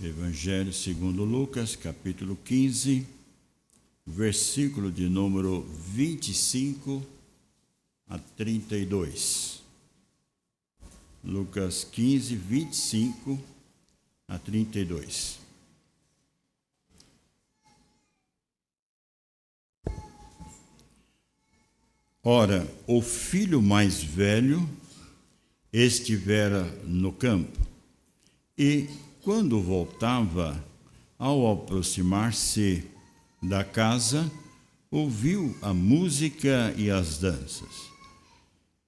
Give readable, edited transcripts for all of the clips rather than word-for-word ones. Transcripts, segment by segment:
Evangelho segundo Lucas, capítulo 15, versículo de número 25 a 32. Lucas 15, 25 a 32. Ora, o filho mais velho estivera no campo, e quando voltava, ao aproximar-se da casa, ouviu a música e as danças.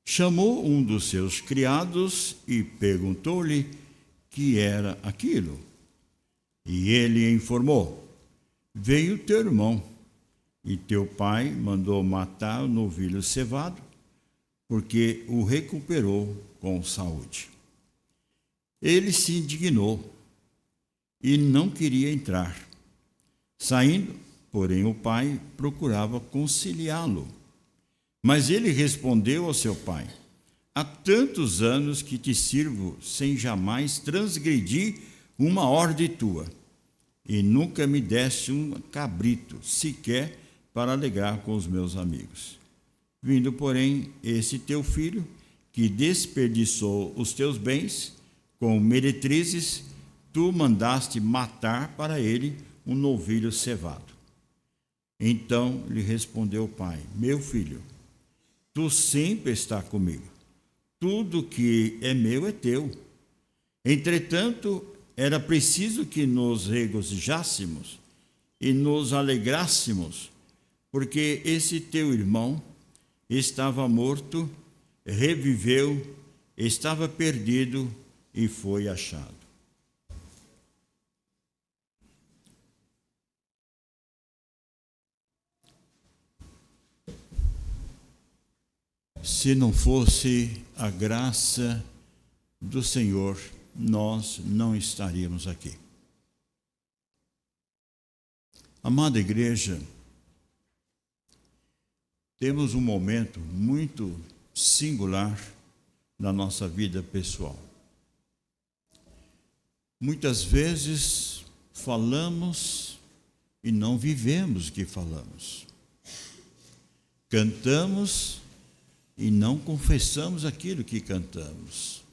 Chamou um dos seus criados e perguntou-lhe que era aquilo. E ele informou: veio teu irmão, e teu pai mandou matar o novilho cevado, porque o recuperou com saúde. Ele se indignou e não queria entrar. Saindo, porém, o pai procurava conciliá-lo. Mas ele respondeu ao seu pai: há tantos anos que te sirvo sem jamais transgredir uma ordem tua, e nunca me deste um cabrito, sequer para alegrar com os meus amigos. Vindo, porém, esse teu filho, que desperdiçou os teus bens com meretrizes, tu mandaste matar para ele um novilho cevado. Então lhe respondeu o pai: meu filho, tu sempre estás comigo. Tudo que é meu é teu. Entretanto, era preciso que nos regozijássemos e nos alegrássemos, porque esse teu irmão estava morto, reviveu, estava perdido e foi achado. Se não fosse a graça do Senhor, nós não estaríamos aqui. Amada igreja, temos um momento muito singular na nossa vida pessoal. Muitas vezes falamos e não vivemos o que falamos. Cantamos e não confessamos aquilo que cantamos.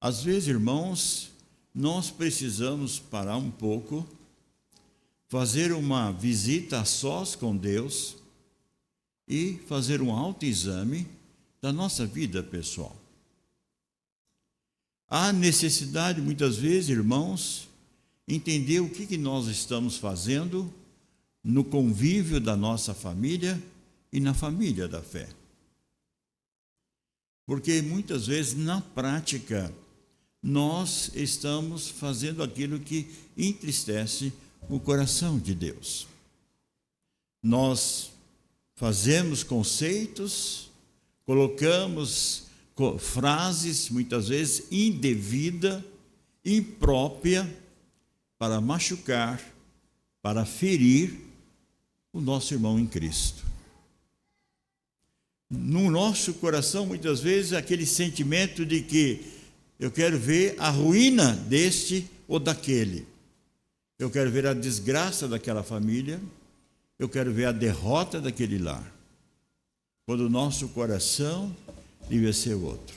Às vezes, irmãos, nós precisamos parar um pouco, fazer uma visita a sós com Deus e fazer um autoexame da nossa vida pessoal. Há necessidade, muitas vezes, irmãos, entender o que nós estamos fazendo no convívio da nossa família e na família da fé. Porque muitas vezes, na prática, nós estamos fazendo aquilo que entristece o coração de Deus. Nós fazemos conceitos, colocamos frases, muitas vezes indevida, imprópria, para machucar, para ferir o nosso irmão em Cristo. No nosso coração, muitas vezes, aquele sentimento de que eu quero ver a ruína deste ou daquele. Eu quero ver a desgraça daquela família. Eu quero ver a derrota daquele lar. Quando o nosso coração devia ser outro.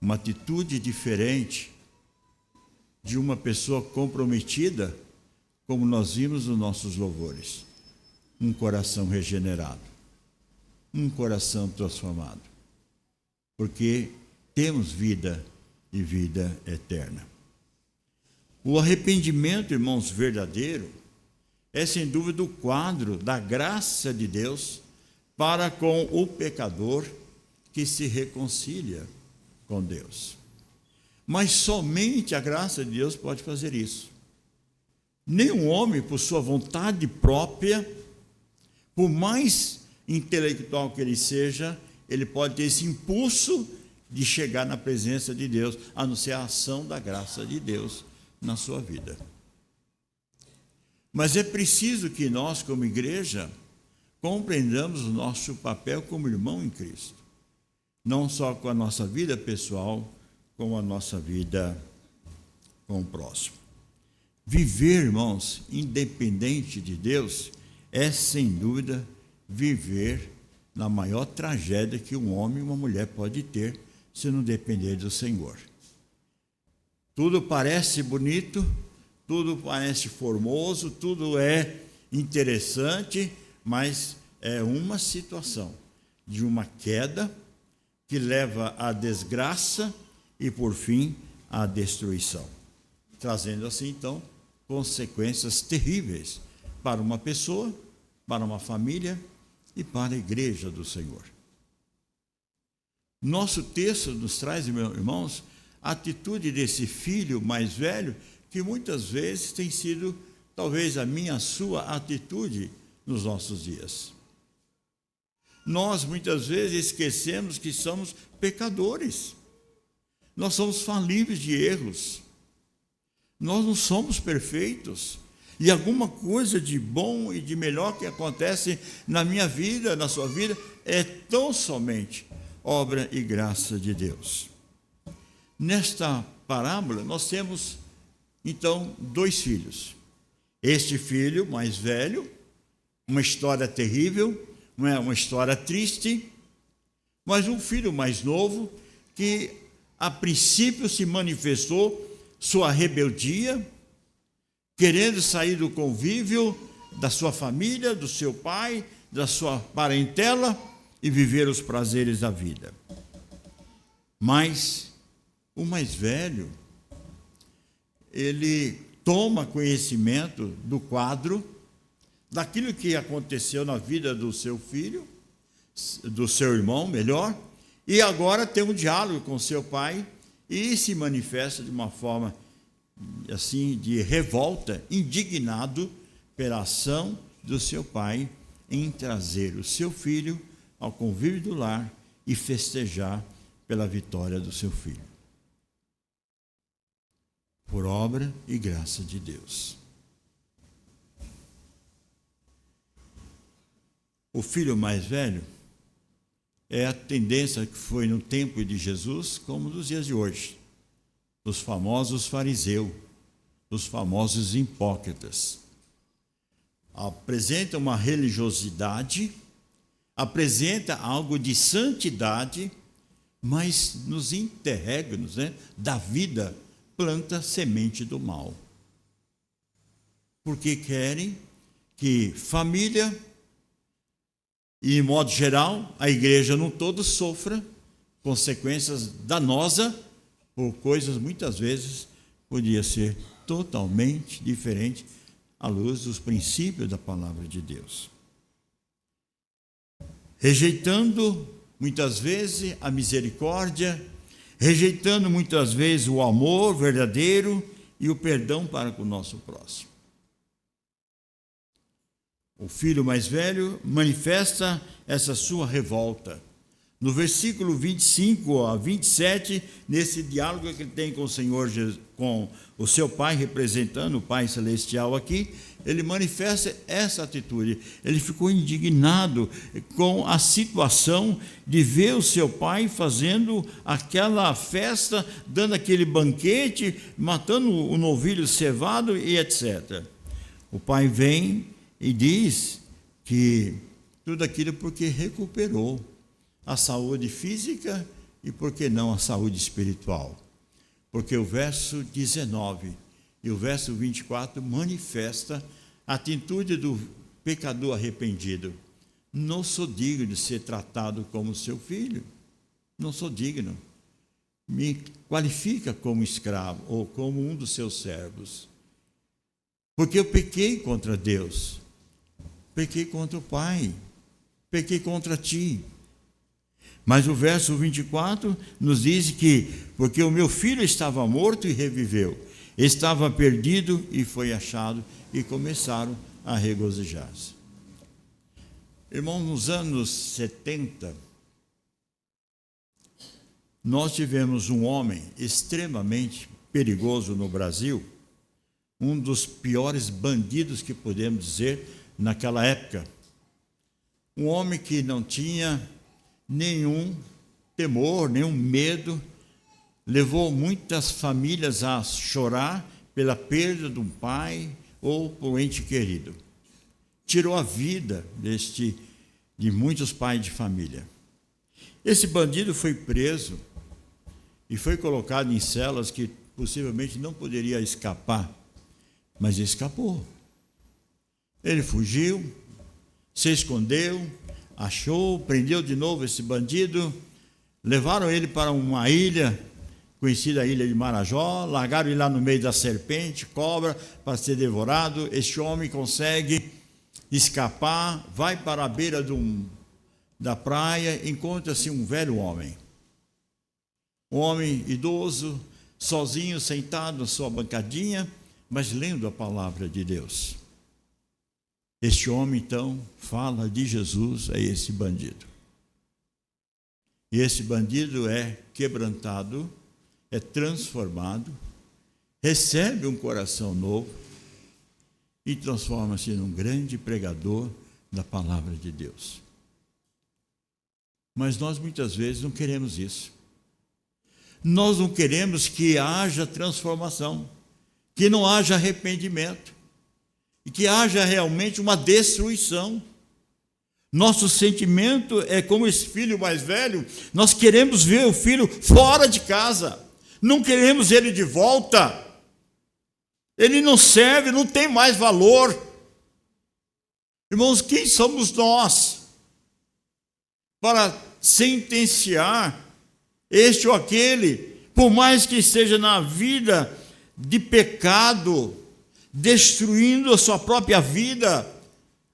Uma atitude diferente de uma pessoa comprometida, como nós vimos nos nossos louvores. Um coração regenerado. Um coração transformado. Porque temos vida e vida eterna. O arrependimento, irmãos, verdadeiro, é sem dúvida o quadro da graça de Deus para com o pecador que se reconcilia com Deus. Mas somente a graça de Deus pode fazer isso. Nenhum homem, por sua vontade própria, por mais intelectual que ele seja, ele pode ter esse impulso de chegar na presença de Deus, a não ser a ação da graça de Deus na sua vida. Mas é preciso que nós, como igreja, compreendamos o nosso papel como irmão em Cristo. Não só com a nossa vida pessoal, com a nossa vida com o próximo. Viver, irmãos, independente de Deus, é sem dúvida viver na maior tragédia que um homem e uma mulher pode ter se não depender do Senhor. Tudo parece bonito, tudo parece formoso, tudo é interessante, mas é uma situação de uma queda que leva à desgraça e, por fim, à destruição, trazendo assim, então, consequências terríveis para uma pessoa, para uma família e para a igreja do Senhor. Nosso texto nos traz, meus irmãos, a atitude desse filho mais velho, que muitas vezes tem sido, talvez, a minha, a sua atitude nos nossos dias. Nós, muitas vezes, esquecemos que somos pecadores. Nós somos falíveis de erros. Nós não somos perfeitos. E alguma coisa de bom e de melhor que acontece na minha vida, na sua vida, é tão somente obra e graça de Deus. Nesta parábola, nós temos, então, 2 filhos. Este filho mais velho, uma história terrível, uma história triste, mas um filho mais novo que, a princípio, se manifestou sua rebeldia, querendo sair do convívio da sua família, do seu pai, da sua parentela e viver os prazeres da vida. Mas o mais velho, ele toma conhecimento do quadro, daquilo que aconteceu na vida do seu filho, do seu irmão, melhor, e agora tem um diálogo com seu pai e se manifesta de uma forma assim de revolta, indignado pela ação do seu pai em trazer o seu filho ao convívio do lar e festejar pela vitória do seu filho. Por obra e graça de Deus. O filho mais velho é a tendência que foi no tempo de Jesus, como nos dias de hoje. Os famosos fariseus, os famosos hipócritas. Apresenta uma religiosidade, apresenta algo de santidade, mas nos interregnos, da vida, planta semente do mal. Porque querem que família, e, em modo geral, a igreja no todo sofra consequências danosas por coisas, muitas vezes, podia ser totalmente diferente à luz dos princípios da palavra de Deus. Rejeitando, muitas vezes, a misericórdia, rejeitando, muitas vezes, o amor verdadeiro e o perdão para com o nosso próximo. O filho mais velho manifesta essa sua revolta. No versículo 25 a 27, nesse diálogo que ele tem com o Senhor, com o seu Pai, representando o Pai Celestial aqui, ele manifesta essa atitude. Ele ficou indignado com a situação de ver o seu pai fazendo aquela festa, dando aquele banquete, matando o novilho cevado e etc. O pai vem e diz que tudo aquilo porque recuperou a saúde física e, por que não, a saúde espiritual. Porque o verso 19 e o verso 24 manifesta a atitude do pecador arrependido. Não sou digno de ser tratado como seu filho. Não sou digno. Me qualifica como escravo ou como um dos seus servos. Porque eu pequei contra Deus. Pequei contra o Pai. Pequei contra ti. Mas o verso 24 nos diz que, porque o meu filho estava morto e reviveu, estava perdido e foi achado, e começaram a regozijar-se. Irmãos, nos anos 70, nós tivemos um homem extremamente perigoso no Brasil, um dos piores bandidos que podemos dizer naquela época. Um homem que não tinha nenhum temor, nenhum medo levou muitas famílias a chorar pela perda de um pai ou por um ente querido. Tirou a vida de muitos pais de família. Esse bandido foi preso e foi colocado em celas que possivelmente não poderia escapar, mas escapou. Ele fugiu, se escondeu, achou, prendeu de novo esse bandido, levaram ele para uma ilha, conhecida a ilha de Marajó, largaram ele lá no meio da serpente, cobra, para ser devorado. Este homem consegue escapar, vai para a beira da praia, encontra-se um velho homem. Um homem idoso, sozinho, sentado na sua bancadinha, mas lendo a palavra de Deus. Este homem, então, fala de Jesus a esse bandido. E esse bandido é quebrantado, é transformado, recebe um coração novo e transforma-se num grande pregador da palavra de Deus. Mas nós muitas vezes não queremos isso. Nós não queremos que haja transformação, que não haja arrependimento e que haja realmente uma destruição. Nosso sentimento é como esse filho mais velho, nós queremos ver o filho fora de casa, não queremos ele de volta. Ele não serve, não tem mais valor. Irmãos, quem somos nós para sentenciar este ou aquele, por mais que esteja na vida de pecado, destruindo a sua própria vida,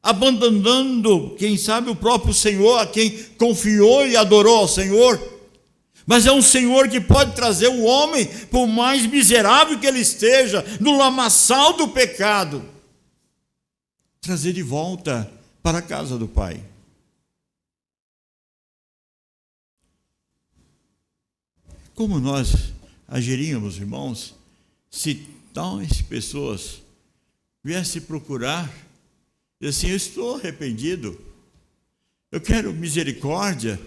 abandonando, quem sabe, o próprio Senhor, a quem confiou e adorou ao Senhor. Mas é um Senhor que pode trazer o homem, por mais miserável que ele esteja, no lamaçal do pecado, trazer de volta para a casa do Pai. Como nós agiríamos, irmãos, se tais pessoas viessem procurar e assim, eu estou arrependido, eu quero misericórdia,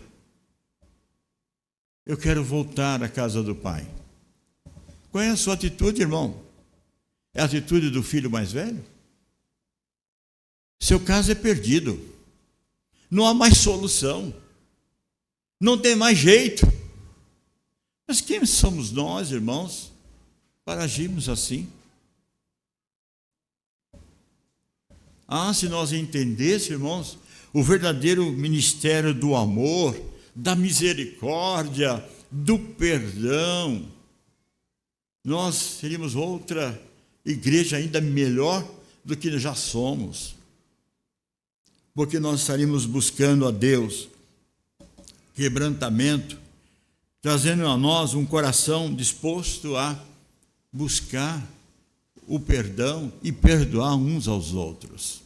eu quero voltar à casa do Pai. Qual é a sua atitude, irmão? É a atitude do filho mais velho? Seu caso é perdido, não há mais solução, não tem mais jeito. Mas quem somos nós, irmãos, para agirmos assim? Se nós entendêssemos, irmãos, o verdadeiro ministério do amor, da misericórdia, do perdão, nós seríamos outra igreja ainda melhor do que já somos. Porque nós estaríamos buscando a Deus quebrantamento, trazendo a nós um coração disposto a buscar o perdão e perdoar uns aos outros.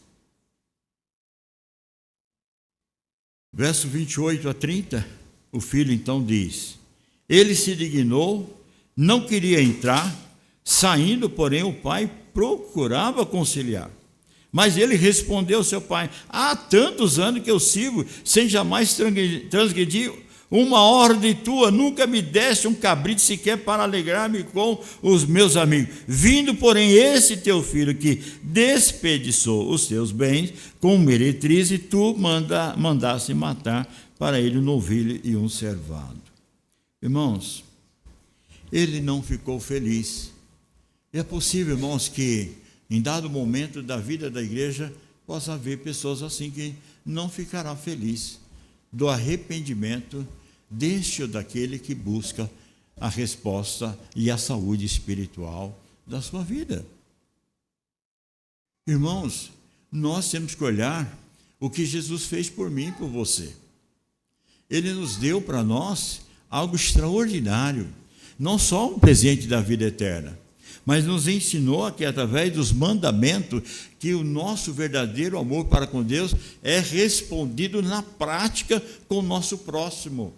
Verso 28 a 30, o filho então diz: ele se dignou, não queria entrar, saindo, porém, o pai procurava conciliar. Mas ele respondeu ao seu pai: há tantos anos que eu sigo, sem jamais transgredir uma ordem tua, nunca me deste um cabrito sequer para alegrar-me com os meus amigos. Vindo, porém, esse teu filho que desperdiçou os teus bens com meretriz, e tu mandaste matar para ele um novilho e um cervado. Irmãos, ele não ficou feliz. É possível, irmãos, que em dado momento da vida da igreja possa haver pessoas assim que não ficará feliz do arrependimento deste ou daquele que busca a resposta e a saúde espiritual da sua vida. Irmãos, nós temos que olhar o que Jesus fez por mim e por você. Ele nos deu para nós algo extraordinário, não só um presente da vida eterna, mas nos ensinou que através dos mandamentos que o nosso verdadeiro amor para com Deus é respondido na prática com o nosso próximo.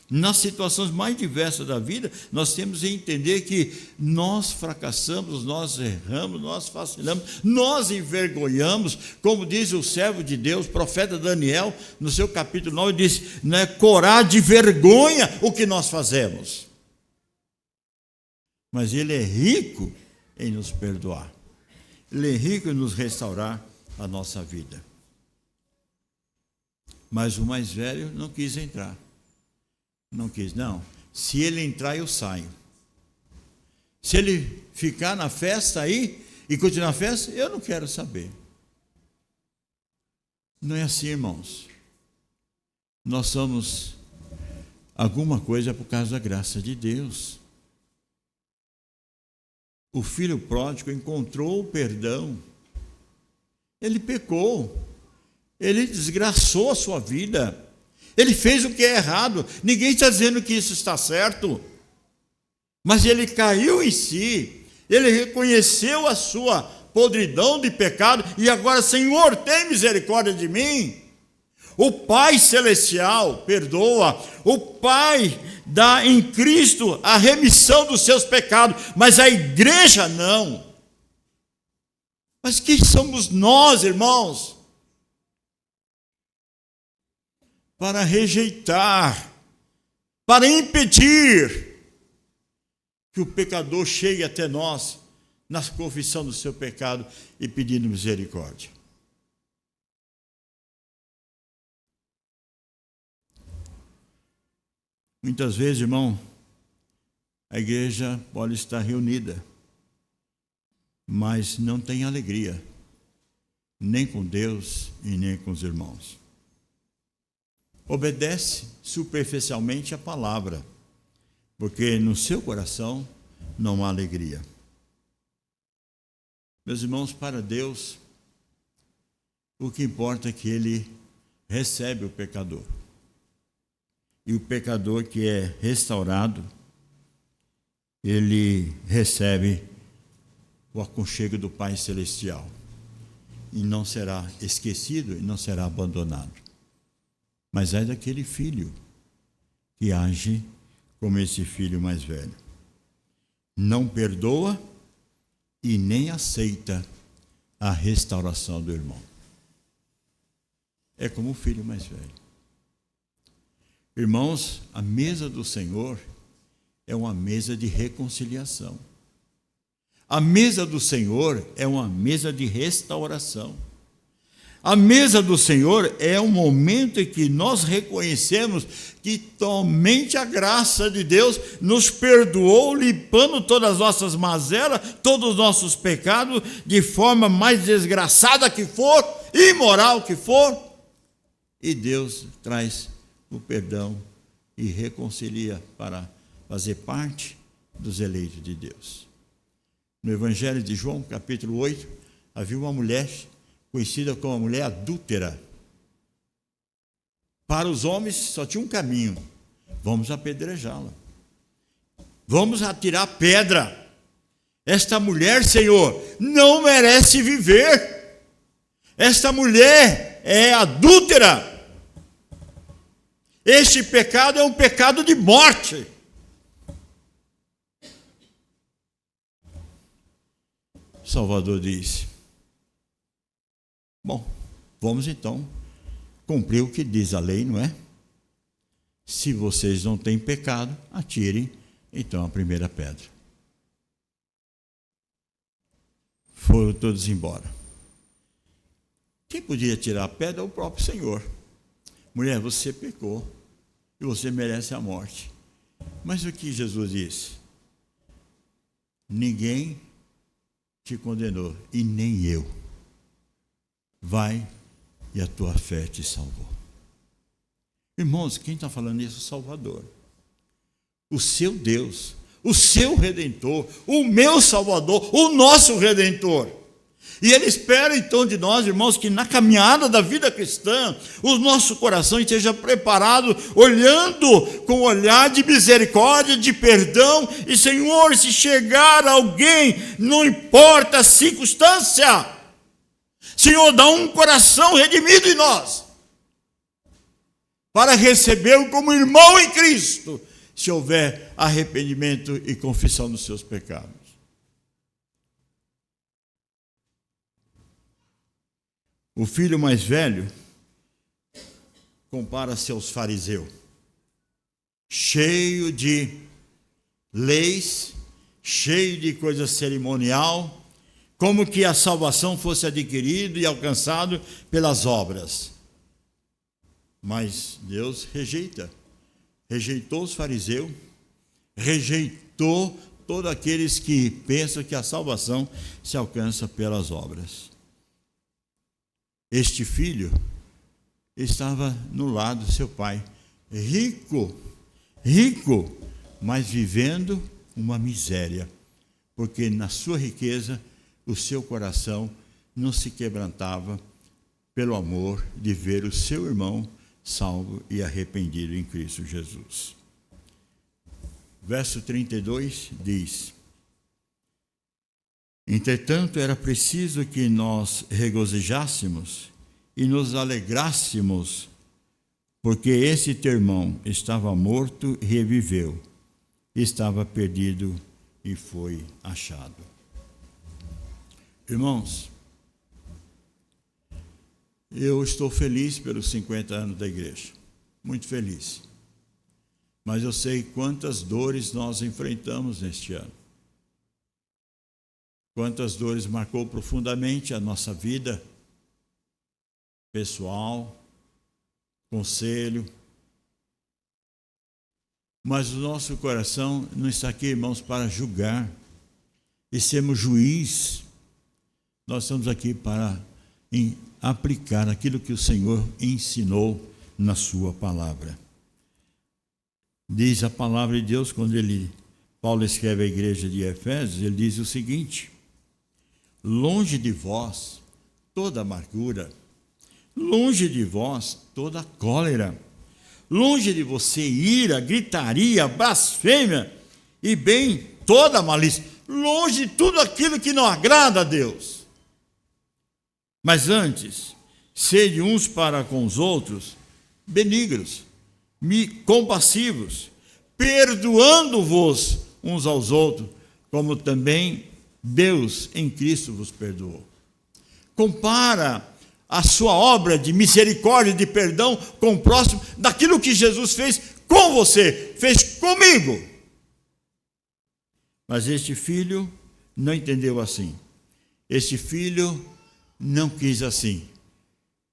Nas situações mais diversas da vida, nós temos que entender que nós fracassamos, nós erramos, nós vacilamos, nós envergonhamos, como diz o servo de Deus, profeta Daniel, no seu capítulo 9, diz, né, corá de vergonha o que nós fazemos. mas Ele é rico em nos perdoar. Ele é rico em nos restaurar a nossa vida. Mas o mais velho não quis entrar. Não quis, não. Se ele entrar, eu saio. Se ele ficar na festa aí e continuar a festa, eu não quero saber. Não é assim, irmãos. Nós somos alguma coisa por causa da graça de Deus. O filho pródigo encontrou o perdão. Ele pecou. Ele desgraçou a sua vida. Ele fez o que é errado. Ninguém está dizendo que isso está certo. Mas ele caiu em si. Ele reconheceu a sua podridão de pecado. E agora, Senhor, tem misericórdia de mim. O Pai Celestial perdoa. O Pai dá em Cristo a remissão dos seus pecados. Mas a igreja não. Mas quem somos nós, irmãos? Para rejeitar, para impedir que o pecador chegue até nós na confissão do seu pecado e pedindo misericórdia. Muitas vezes, irmão, a igreja pode estar reunida, mas não tem alegria, nem com Deus e nem com os irmãos. Obedece superficialmente a palavra, porque no seu coração não há alegria. Meus irmãos, para Deus, o que importa é que Ele recebe o pecador. E o pecador que é restaurado, ele recebe o aconchego do Pai Celestial. E não será esquecido e não será abandonado. Mas é daquele filho que age como esse filho mais velho. Não perdoa e nem aceita a restauração do irmão. É como o filho mais velho. Irmãos, a mesa do Senhor é uma mesa de reconciliação. A mesa do Senhor é uma mesa de restauração. A mesa do Senhor é um momento em que nós reconhecemos que somente a graça de Deus nos perdoou, limpando todas as nossas mazelas, todos os nossos pecados, de forma mais desgraçada que for, imoral que for. E Deus traz o perdão e reconcilia para fazer parte dos eleitos de Deus. No Evangelho de João, capítulo 8, havia uma mulher conhecida como a mulher adúltera. Para os homens só tinha um caminho: vamos apedrejá-la, vamos atirar pedra. Esta mulher, Senhor, não merece viver. Esta mulher é adúltera. Este pecado é um pecado de morte. Salvador disse: bom, vamos então cumprir o que diz a lei, não é? Se vocês não têm pecado, atirem então a primeira pedra. Foram todos embora. Quem podia tirar a pedra é o próprio Senhor. Mulher, você pecou e você merece a morte. Mas o que Jesus disse? Ninguém te condenou e nem eu. Vai e a tua fé te salvou. Irmãos, quem está falando isso é o Salvador. O seu Deus, o seu Redentor, o meu Salvador, o nosso Redentor. E Ele espera então de nós, irmãos, que na caminhada da vida cristã, o nosso coração esteja preparado, olhando com olhar de misericórdia, de perdão. E Senhor, se chegar alguém, não importa a circunstância, Senhor, dá um coração redimido em nós, para recebê-lo como irmão em Cristo, se houver arrependimento e confissão dos seus pecados. O filho mais velho compara-se aos fariseus, cheio de leis, cheio de coisa cerimonial, como que a salvação fosse adquirida e alcançado pelas obras. Mas Deus rejeitou os fariseus, rejeitou todos aqueles que pensam que a salvação se alcança pelas obras. Este filho estava no lado do seu pai, rico, mas vivendo uma miséria, porque na sua riqueza o seu coração não se quebrantava pelo amor de ver o seu irmão salvo e arrependido em Cristo Jesus. Verso 32 diz: entretanto, era preciso que nós regozijássemos e nos alegrássemos, porque esse teu irmão estava morto e reviveu, estava perdido e foi achado. Irmãos, eu estou feliz pelos 50 anos da igreja, muito feliz. Mas eu sei quantas dores nós enfrentamos neste ano. Quantas dores marcou profundamente a nossa vida pessoal, conselho. Mas o nosso coração não está aqui, irmãos, para julgar e sermos juiz. Nós estamos aqui para aplicar aquilo que o Senhor ensinou na sua palavra. Diz a palavra de Deus, quando Paulo escreve à igreja de Efésios, ele diz o seguinte: longe de vós toda amargura, longe de vós toda cólera, longe de você ira, gritaria, blasfêmia e bem toda malícia, longe de tudo aquilo que não agrada a Deus. Mas antes, sede uns para com os outros benignos, compassivos, perdoando-vos uns aos outros, como também Deus em Cristo vos perdoou. Compara a sua obra de misericórdia, de perdão com o próximo, daquilo que Jesus fez com você, fez comigo. Mas este filho não entendeu assim. Este filho não quis assim.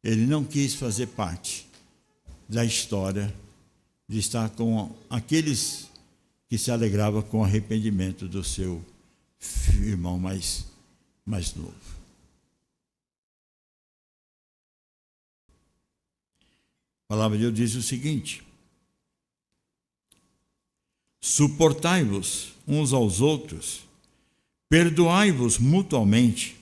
Ele não quis fazer parte da história de estar com aqueles que se alegravam com o arrependimento do seu irmão mais novo. A palavra de Deus diz o seguinte: suportai-vos uns aos outros, perdoai-vos mutuamente,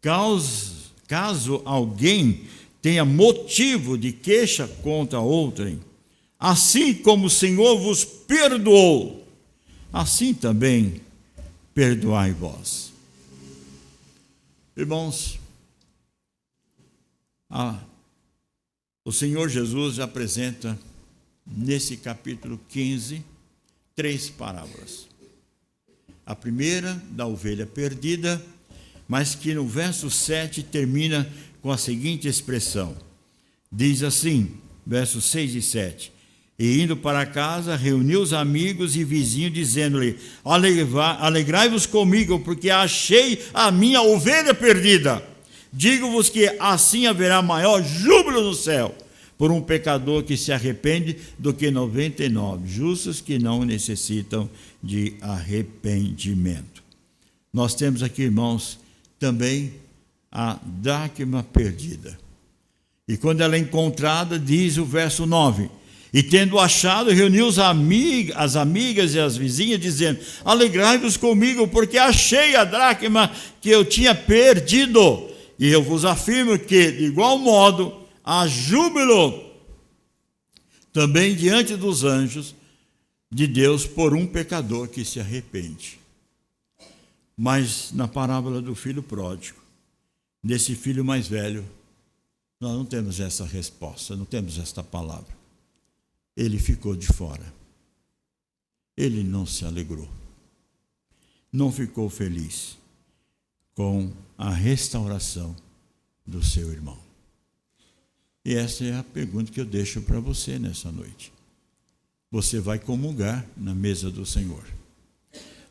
caso alguém tenha motivo de queixa contra outrem, assim como o Senhor vos perdoou, assim também perdoai vós. Irmãos, o Senhor Jesus apresenta nesse capítulo 15 3 parábolas. A primeira da ovelha perdida, mas que no verso 7 termina com a seguinte expressão. Diz assim, versos 6 e 7. E indo para casa, reuniu os amigos e vizinhos, dizendo-lhe: alegrai-vos comigo, porque achei a minha ovelha perdida. Digo-vos que assim haverá maior júbilo no céu por um pecador que se arrepende do que 99 justos que não necessitam de arrependimento. Nós temos aqui, irmãos, também a dracma perdida. E quando ela é encontrada, diz o verso 9: e tendo achado, reuniu as amigas e as vizinhas, dizendo: alegrai-vos comigo, porque achei a dracma que eu tinha perdido. E eu vos afirmo que, de igual modo, há júbilo também diante dos anjos de Deus por um pecador que se arrepende. Mas na parábola do filho pródigo, desse filho mais velho, nós não temos essa resposta, não temos esta palavra. Ele ficou de fora. Ele não se alegrou. Não ficou feliz com a restauração do seu irmão. E essa é a pergunta que eu deixo para você nessa noite. Você vai comungar na mesa do Senhor?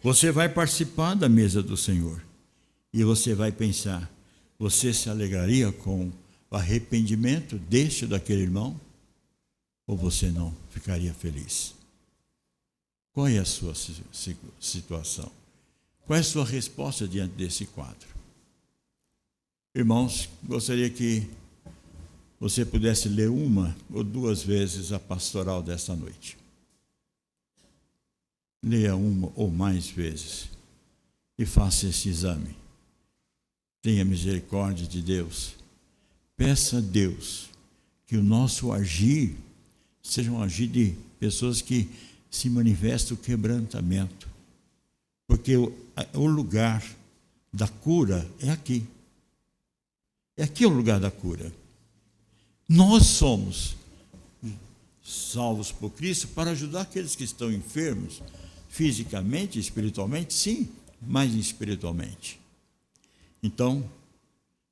Você vai participar da mesa do Senhor e você vai pensar, você se alegraria com o arrependimento deste ou daquele irmão? Ou você não ficaria feliz? Qual é a sua situação? Qual é a sua resposta diante desse quadro? Irmãos, gostaria que você pudesse ler uma ou duas vezes a pastoral desta noite. Leia uma ou mais vezes e faça esse exame. Tenha misericórdia de Deus. Peça a Deus que o nosso agir seja um agir de pessoas que se manifesta o quebrantamento. Porque o lugar da cura é aqui. É aqui o lugar da cura. Nós somos salvos por Cristo para ajudar aqueles que estão enfermos, fisicamente, espiritualmente, sim, mas espiritualmente. Então,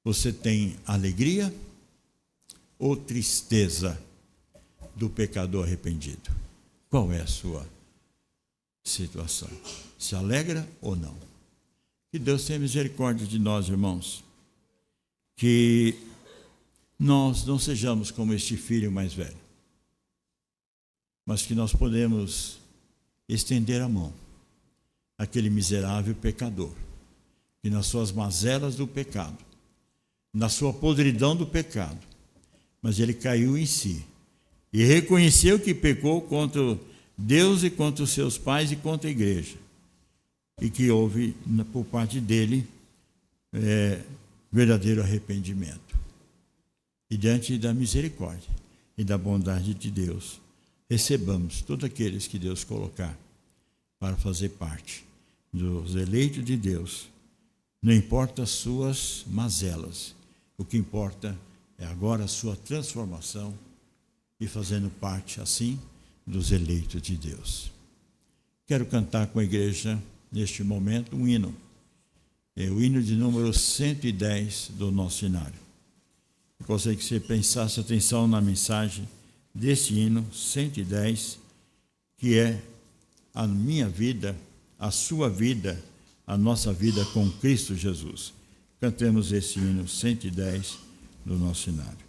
você tem alegria ou tristeza do pecador arrependido? Qual é a sua situação? Se alegra ou não? Que Deus tenha misericórdia de nós, irmãos. Que nós não sejamos como este filho mais velho, mas que nós podemos estender a mão àquele miserável pecador, que nas suas mazelas do pecado, na sua podridão do pecado, mas ele caiu em si e reconheceu que pecou contra Deus e contra os seus pais e contra a igreja, e que houve por parte dele verdadeiro arrependimento. E diante da misericórdia e da bondade de Deus, recebamos todos aqueles que Deus colocar para fazer parte dos eleitos de Deus. Não importa as suas mazelas, o que importa é agora a sua transformação e fazendo parte, assim, dos eleitos de Deus. Quero cantar com a igreja, neste momento, um hino. É o hino de número 110 do nosso cenário. Eu gostaria que você prestasse atenção na mensagem desse hino 110, que é a minha vida, a sua vida, a nossa vida com Cristo Jesus. Cantemos esse hino 110 do nosso cenário.